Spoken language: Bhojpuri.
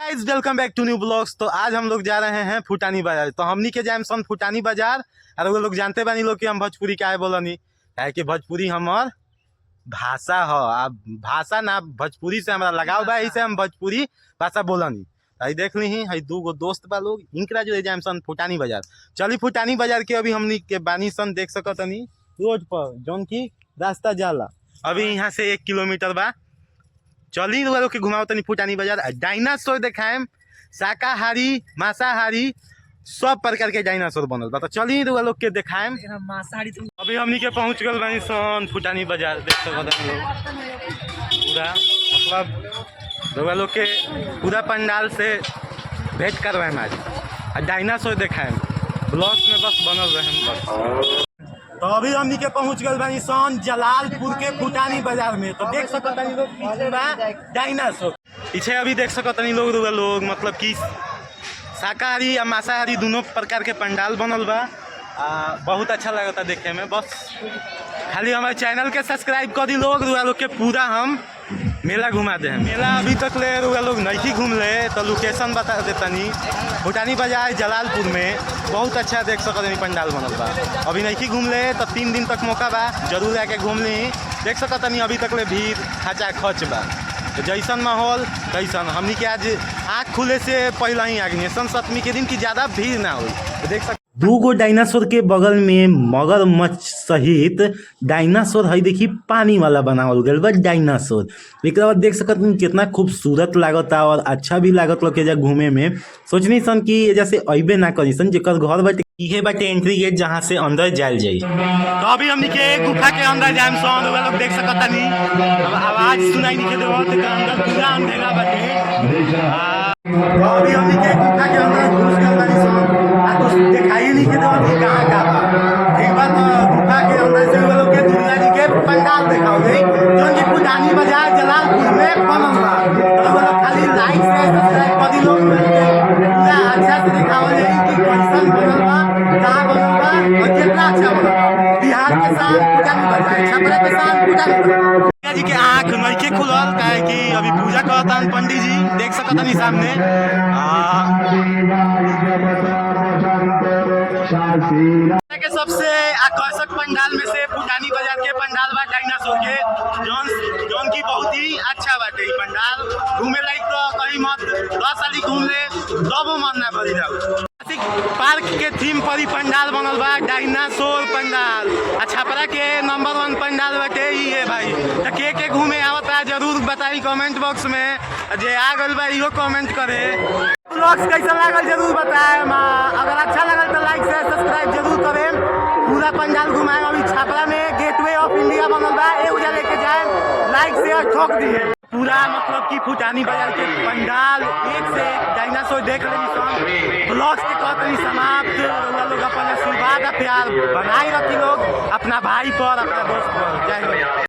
Guys welcome back to new blogs. तो आज हम लोग जा रहे हैं फुटानी बाजार। तो हमनी के जाए सन फुटानी बाजार। और वो लोग जानते बानी लोग कि हम भोजपुरी क्या है बोलनी है कि भोजपुरी हमार भाषा हो। अब भाषा ना भोजपुरी से हमारा लगाव बा, इसे हम भोजपुरी भाषा बोलनी। हई देख ली हई दू गो दोस्त बा लोग इनकरा जो जाए सन फुटानी बाजार। चली फुटानी बाजार के अभी हमनी के बानी सन देख सकतनी रोड पर जौन की रास्ता जाला अभी यहाँ से 1 किलोमीटर बा। चली लोग के घुमाओ तनी फुटानी बाजार। डायनासोर देखाएम, शाकाहारी मांसाहारी सब प्रकार के डायनासोर बनल बा। तो चली लोग के देखाएम। अभी हमनी के पहुंच गल बानी सन फुटानी बाजार। देख सकत लोग पूरा मतलब लोग के पूरा पंडाल से भेंट करवाएम आज। डायनासोर देखाएम, ब्लॉग्स में बस बनल रहे बस। तो अभी हमनी के पहुंच गल बानी सन जलालपुर के फुटानी बाजार में। तो देख सकतनी लोग पीछे बा डायनासोर, पीछे अभी देख सकतनी लोग मतलब कि शाकाहारी या मांसाहारी दोनों प्रकार के पंडाल बनल बा। बहुत अच्छा लगता देखे में। बस खाली हमारे चैनल के सब्सक्राइब कर दी लोग के पूरा हम मेला घुमा दे। मेला अभी तक ले लोग नहीं घूम ले तो लोकेशन बता देतनी। फुटानी बाजार जलालपुर में बहुत अच्छा देख सकतनी पंडाल बनल बा। अभी नहीं घूम ले तो 3 दिन तक मौका बा, जरूर आके घूम ली। देख सकतनी अभी तक ले भीड़ खचा खच बा। तो जैसन माहौल तैसन हमनी के आज आँख खुले से पहले ही आगे सन सप्तमी के दिन की ज़्यादा भीड़ ना हो। तो देख सकते 2 गो डायनासोर के बगल में मगरमच्छ सहित डायनासोर है। देखी पानी वाला बनावल गया बा डायनासोर। एक बाद देख सकत कितना खूबसूरत लागता और अच्छा भी लागत लोग के जा घूमे में। सोचनी सन कि जैसे अबे ना करी सन जेकर घर बाटे इहे बाटे एंट्री गेट जहाँ से अंदर जायल जाई। तो अभी हमनी के गुफा के अंदर जाम सन। वो लोग देख सकतनी अब आवाज सुनाई नहीं देवत के अंदर पूरा अंधेरा बाटे। अभी हमनी के गुफा के अंदर घुस गए बानी सन। कुछ दिखाई नहीं के देवत कि कहां का बा। एक बार तो गुफा के अंदर से वो लोग के दुर्गा जी के पंडाल दिखाओ दे जोन की फुटानी बाजार जलालपुर में बनल बा। तो वो लोग खाली लाइक से सब्सक्राइब कर दी लोग पूरा अच्छा से दिखाओ दे कि कैसन बनल बा, कहां बनल बा और कितना अच्छा बनल बा। बिहार के साथ फुटानी बाजार, छपरा के साथ फुटानी बाजार। जी के आँख नइखे खुलल काहे कि अभी पूजा करतन पंडित जी। देख सकतनी सामने के सबसे आकर्षक पंडाल में से फुटानी बाजार के पंडाल बा डायनासोर के जौन की बहुत ही अच्छा बाटे। ई पंडाल घूमे लायक तो कहीं मत 10 साल घूम ले तब मन ना भरी जाऊ। पार्क के थीम पर ही पंडाल बनल बा डायनासोर पंडाल। छपरा के नंबर 1 पंडाल बाटे ही है भाई। तो के घूमे आवता जरूर बताई कमेंट बॉक्स में। जे आ गल बा इहो कमेंट करे। ब्लॉग्स कैसा लागल जरूर बताए। अगर अच्छा लगल तो लाइक से सब्सक्राइब जरूर करें। पूरा पंडाल घुमाए। अभी छपरा में गेटवे ऑफ इंडिया बनल बा, ए उजा लेके जाए लाइक से ठोक दिए। पूरा मतलब कि फुटानी बाजार के पंडाल एक से एक डायनासोर देख लेनी सन। ब्लॉग्स के कहतनी समाप्त। लोग अपन आशीर्वाद प्यार बनाए रखी लोग अपना भाई पर अपना दोस्त पर। जय हिंद।